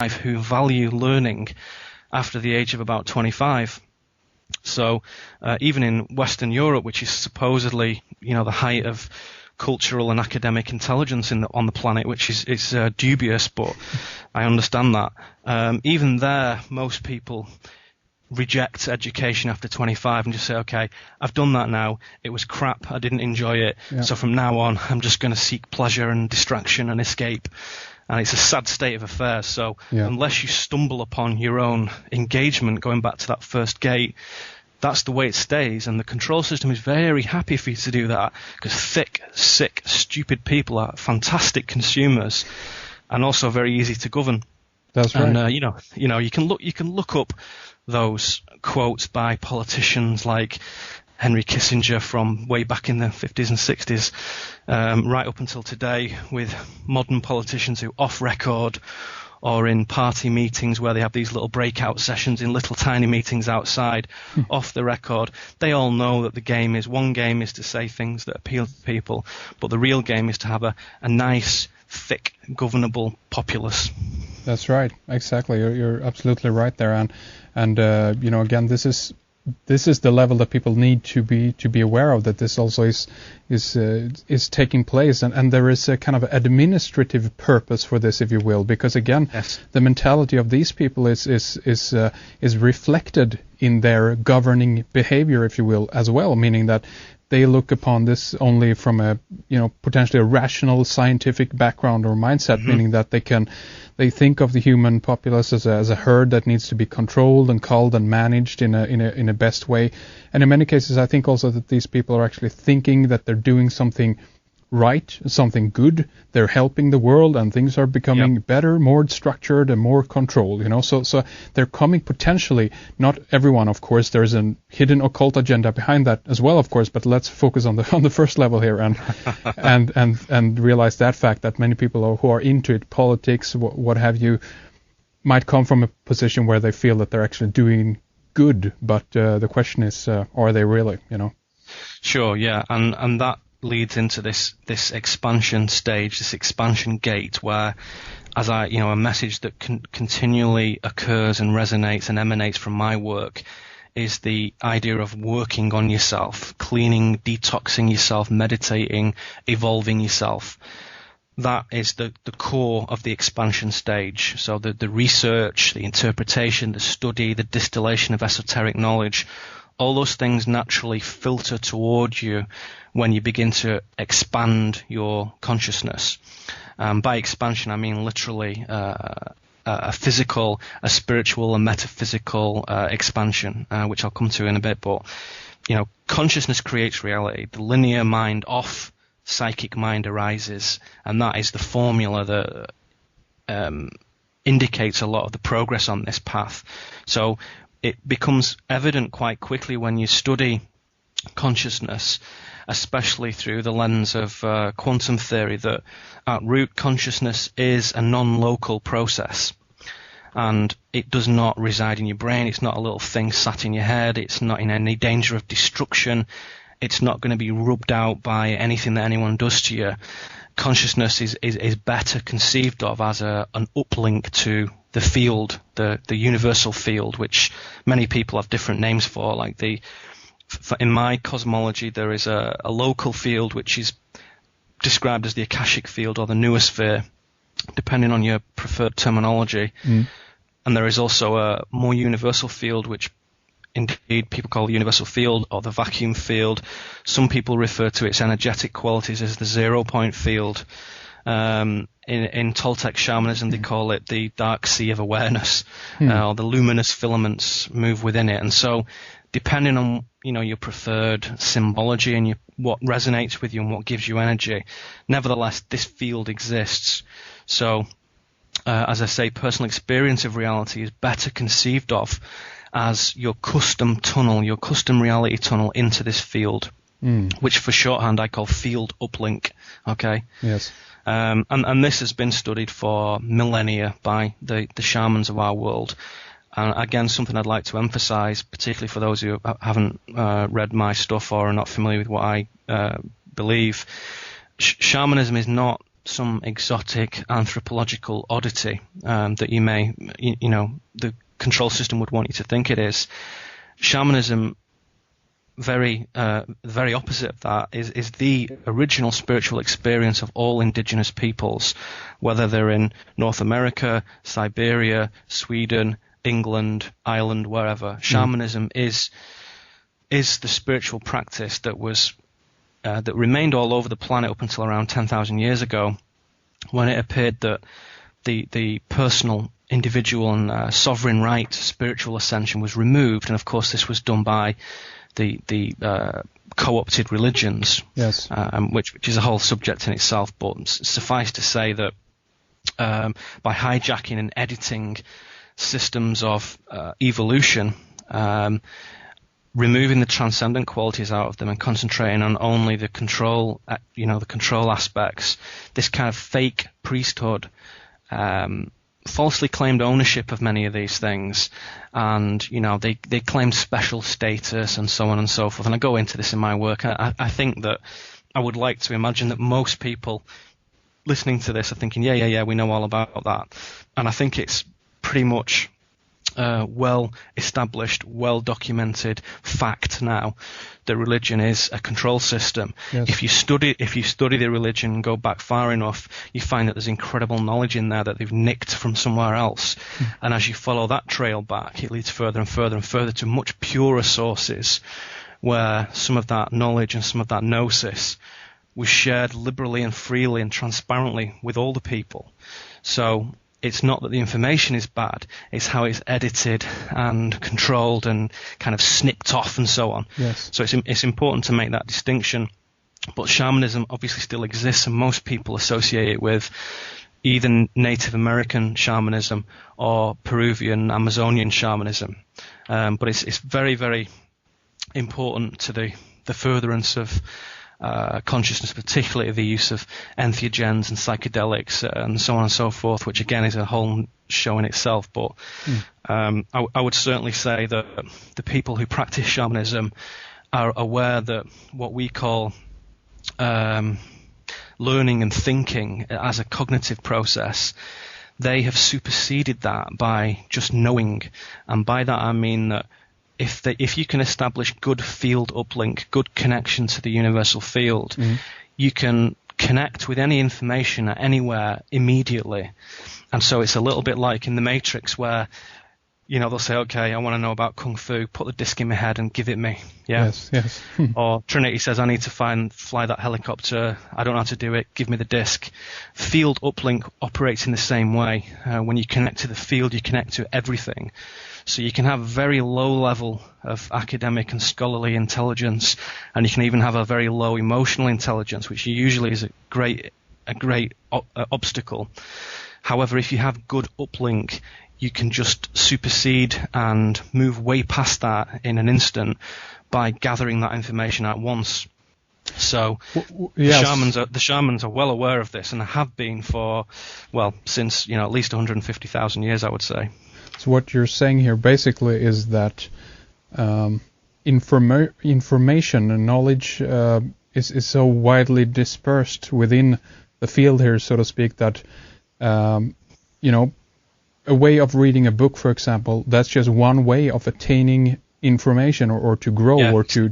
who value learning after the age of about 25. So even in Western Europe, which is supposedly, the height of cultural and academic intelligence on the planet, which is dubious, but I understand that. Even there, most people reject education after 25 and just say, okay, I've done that now. It was crap. I didn't enjoy it. Yeah. So from now on, I'm just going to seek pleasure and distraction and escape. And it's a sad state of affairs. So unless you stumble upon your own engagement, going back to that first gate, that's the way it stays. And the control system is very happy for you to do that, because thick, sick, stupid people are fantastic consumers and also very easy to govern. That's right. And you can look up those quotes by politicians like Henry Kissinger from way back in the 50s and 60s, right up until today, with modern politicians who off record or in party meetings where they have these little breakout sessions in little tiny meetings outside, off the record. They all know that one game is to say things that appeal to people, but the real game is to have a nice, thick, governable populace. That's right. Exactly. You're absolutely right there. And again, this is the level that people need to be aware of, that this also is taking place, and there is a kind of administrative purpose for this, if you will, because again, the mentality of these people is reflected in their governing behavior, if you will, as well, meaning that they look upon this only from a potentially a rational scientific background or mindset, meaning that they think of the human populace as a herd that needs to be controlled and culled and managed in a best way. And in many cases, I think also that these people are actually thinking that they're doing something right, something good. They're helping the world, and things are becoming better, more structured, and more controlled. So they're coming potentially. Not everyone, of course. There's a hidden occult agenda behind that as well, of course. But let's focus on the first level here, and realize that fact that many people who are into it, politics, what have you, might come from a position where they feel that they're actually doing good. But the question is, are they really? Sure. Yeah, and that leads into this expansion stage, this expansion gate, where, as a message that continually occurs and resonates and emanates from my work is the idea of working on yourself, cleaning, detoxing yourself, meditating, evolving yourself. That is the core of the expansion stage. So the research, the interpretation, the study, the distillation of esoteric knowledge, all those things naturally filter toward you when you begin to expand your consciousness. By expansion, I mean literally a physical, a spiritual, a metaphysical expansion, which I'll come to in a bit. But, consciousness creates reality. The linear mind off psychic mind arises, and that is the formula that indicates a lot of the progress on this path. So it becomes evident quite quickly when you study consciousness, especially through the lens of quantum theory, that at root consciousness is a non-local process, and it does not reside in your brain. It's not a little thing sat in your head. It's not in any danger of destruction. It's not going to be rubbed out by anything that anyone does to you. Consciousness is better conceived of as an uplink to the field, the universal field, which many people have different names for. Like in my cosmology, there is a local field which is described as the Akashic field or the noosphere, depending on your preferred terminology. And there is also a more universal field, which indeed people call the universal field or the vacuum field. Some people refer to its energetic qualities as the 0 point field. In Toltec shamanism, they call it the dark sea of awareness, or the luminous filaments move within it. And so, depending on your preferred symbology and what resonates with you and what gives you energy, nevertheless, this field exists. So, as I say, personal experience of reality is better conceived of as your custom tunnel, your custom reality tunnel into this field, which for shorthand I call field uplink. Okay. Yes. And this has been studied for millennia by the shamans of our world. And again, something I'd like to emphasize, particularly for those who haven't read my stuff or are not familiar with what I believe, shamanism is not some exotic anthropological oddity that you may, the control system would want you to think it is. Shamanism, very opposite of that, is the original spiritual experience of all indigenous peoples, whether they're in North America, Siberia, Sweden, England, Ireland, wherever. Shamanism is the spiritual practice that was that remained all over the planet up until around 10,000 years ago, when it appeared that the personal, individual and sovereign right to spiritual ascension was removed. And of course this was done by the co-opted religions, yes, which is a whole subject in itself. But suffice to say that by hijacking and editing systems of evolution, removing the transcendent qualities out of them and concentrating on only the control, the control aspects, this kind of fake priesthood falsely claimed ownership of many of these things, and they claimed special status and so on and so forth. And I go into this in my work. I think that I would like to imagine that most people listening to this are thinking, yeah, we know all about that. And I think it's pretty much well established, well documented fact now that religion is a control system. Yes. If you study the religion and go back far enough, you find that there's incredible knowledge in there that they've nicked from somewhere else. And as you follow that trail back, it leads further and further and further to much purer sources, where some of that knowledge and some of that gnosis was shared liberally and freely and transparently with all the people. So it's not that the information is bad, it's how it's edited and controlled and kind of snipped off and so on. Yes. So it's important to make that distinction. But shamanism obviously still exists, and most people associate it with either Native American shamanism or Peruvian, Amazonian shamanism. But it's very, very important to the furtherance of consciousness, particularly the use of entheogens and psychedelics and so on and so forth, which again is a whole show in itself. But I would certainly say that the people who practice shamanism are aware that what we call learning and thinking as a cognitive process, they have superseded that by just knowing. And by that I mean that if you can establish good field uplink, good connection to the universal field, you can connect with any information at anywhere immediately. And so it's a little bit like in the Matrix, where they'll say, okay, I want to know about Kung Fu, put the disc in my head and give it me. Yeah. Yes. Or Trinity says, I need to fly that helicopter. I don't know how to do it. Give me the disc. Field uplink operates in the same way. When you connect to the field, you connect to everything. So you can have a very low level of academic and scholarly intelligence, and you can even have a very low emotional intelligence, which usually is a great obstacle. However, if you have good uplink, you can just supersede and move way past that in an instant by gathering that information at once. So yes. the shamans are well aware of this, and have been since at least 150,000 years, I would say. So what you're saying here basically is that information and knowledge is so widely dispersed within the field here, so to speak, that a way of reading a book, for example, that's just one way of attaining information or to grow or to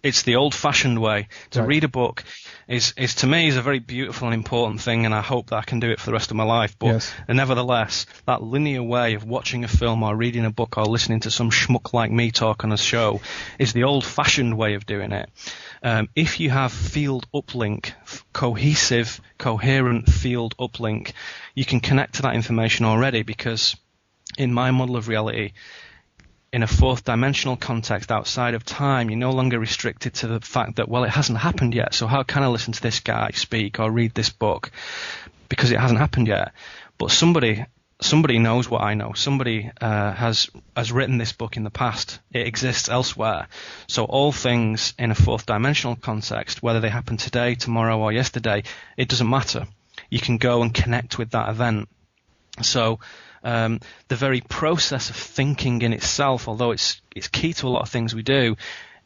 It's the old-fashioned way. To Right. read a book is to me is a very beautiful and important thing, and I hope that I can do it for the rest of my life. But Yes. nevertheless, that linear way of watching a film or reading a book or listening to some schmuck like me talk on a show is the old-fashioned way of doing it. If you have field uplink, cohesive, coherent field uplink, you can connect to that information already, because in my model of reality, in a fourth dimensional context outside of time, you're no longer restricted to the fact that, well, it hasn't happened yet, so how can I listen to this guy speak or read this book? Because it hasn't happened yet. But somebody knows what I know. Somebody has written this book in the past. It exists elsewhere. So all things in a fourth dimensional context, whether they happen today, tomorrow, or yesterday, it doesn't matter. You can go and connect with that event. So the very process of thinking in itself, although it's key to a lot of things we do,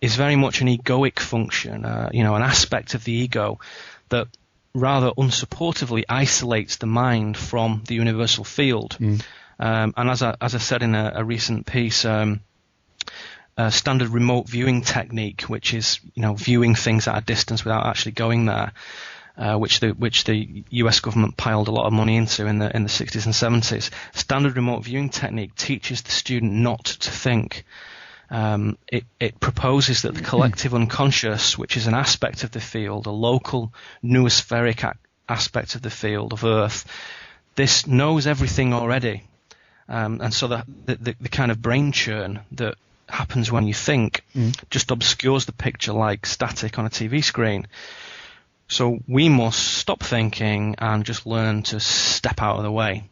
is very much an egoic function, an aspect of the ego that rather unsupportively isolates the mind from the universal field. And as I said in a recent piece, standard remote viewing technique, which is viewing things at a distance without actually going there, which the US government piled a lot of money into in the 60s and 70s. Standard remote viewing technique teaches the student not to think. It proposes that the collective unconscious, which is an aspect of the field, a local noospheric aspect of the field of Earth, this knows everything already. And so the kind of brain churn that happens when you think just obscures the picture like static on a TV screen. So we must stop thinking and just learn to step out of the way.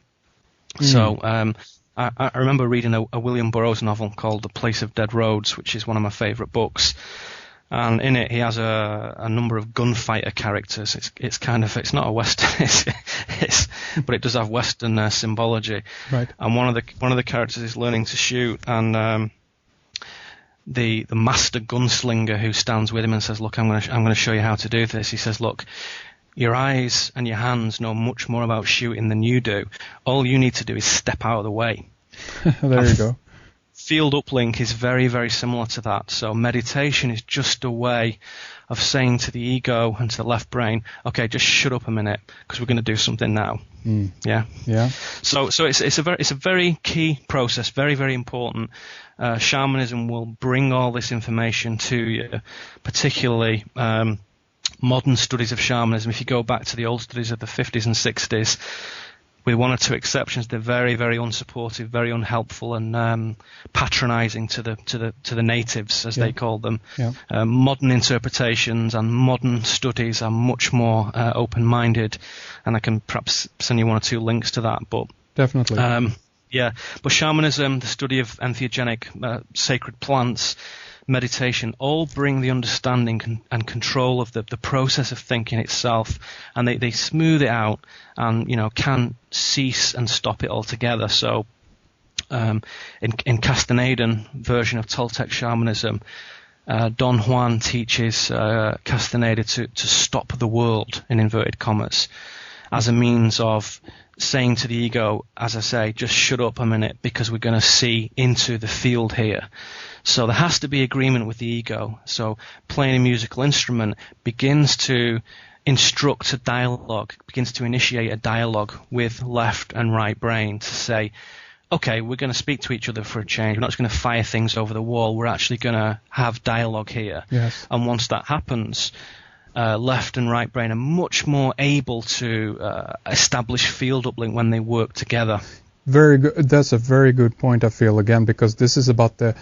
So I remember reading a William Burroughs novel called The Place of Dead Roads, which is one of my favourite books. And in it, he has a number of gunfighter characters. It's not a Western, but it does have Western symbology. Right. And one of the characters is learning to shoot, and the master gunslinger who stands with him and says, "Look, I'm going to show you how to do this." He says, "Look, your eyes and your hands know much more about shooting than you do. All you need to do is step out of the way." There you go. Field uplink is very, very similar to that. So meditation is just a way of saying to the ego and to the left brain, "Okay, just shut up a minute because we're going to do something now." Yeah. So it's a very key process, very, very important. Shamanism will bring all this information to you, particularly modern studies of shamanism. If you go back to the old studies of the 50s and 60s, with one or two exceptions, they're very, very unsupportive, very unhelpful, and patronizing to the natives, as they call them. Modern interpretations and modern studies are much more open-minded, and I can perhaps send you one or two links to that. But definitely. But shamanism, the study of entheogenic sacred plants, meditation, all bring the understanding and control of the process of thinking itself, and they smooth it out and can cease and stop it altogether. So in Castanedan version of Toltec shamanism, Don Juan teaches Castaneda to stop the world, in inverted commas, as a means of saying to the ego, as I say, just shut up a minute because we're going to see into the field here. So there has to be agreement with the ego. So playing a musical instrument begins to instruct a dialogue, begins to initiate a dialogue with left and right brain to say, okay, we're going to speak to each other for a change. We're not just going to fire things over the wall. We're actually going to have dialogue here. Yes. And once that happens, left and right brain are much more able to establish field uplink when they work together. Very good. That's a very good point, I feel, again, because this is about the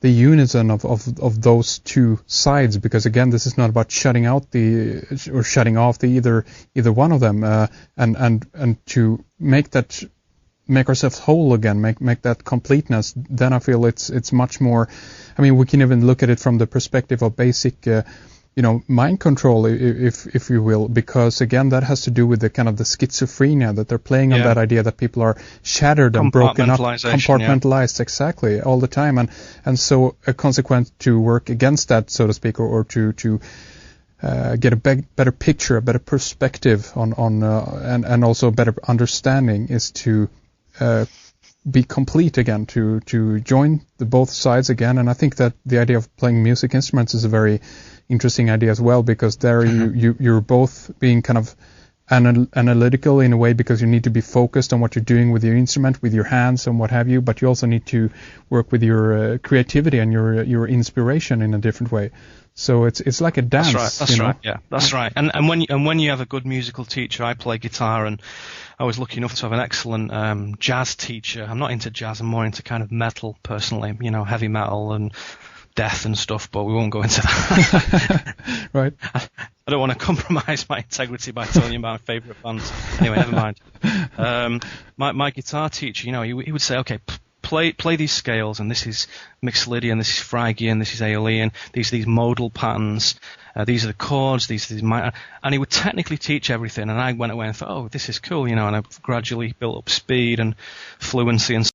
unison of those two sides, because again, this is not about shutting out or shutting off either one of them, and to make ourselves whole again, make that completeness. Then I feel it's much more. I mean, we can even look at it from the perspective of basic mind control, if you will, because again, that has to do with the kind of the schizophrenia that they're playing on, that idea that people are shattered and broken up, compartmentalized, exactly, all the time, and so a consequence to work against that, so to speak, or to get a better picture, a better perspective on and also a better understanding is to be complete again, to join the both sides again. And I think that the idea of playing music instruments is a very interesting idea as well, because there you're both being kind of analytical in a way, because you need to be focused on what you're doing with your instrument, with your hands and what have you, but you also need to work with your creativity and your inspiration in a different way. So it's like a dance. That's right. Yeah, that's right. And when you have a good musical teacher, I play guitar, and I was lucky enough to have an excellent jazz teacher. I'm not into jazz. I'm more into kind of metal personally, heavy metal and death and stuff, but we won't go into that. Right. I don't want to compromise my integrity by telling you my favourite bands. Anyway, never mind. My guitar teacher, he would say, okay, play these scales, and this is Mixolydian, this is Phrygian, this is Aeolian, these modal patterns, these are the chords, these minor, and he would technically teach everything, and I went away and thought, oh, this is cool, and I've gradually built up speed and fluency and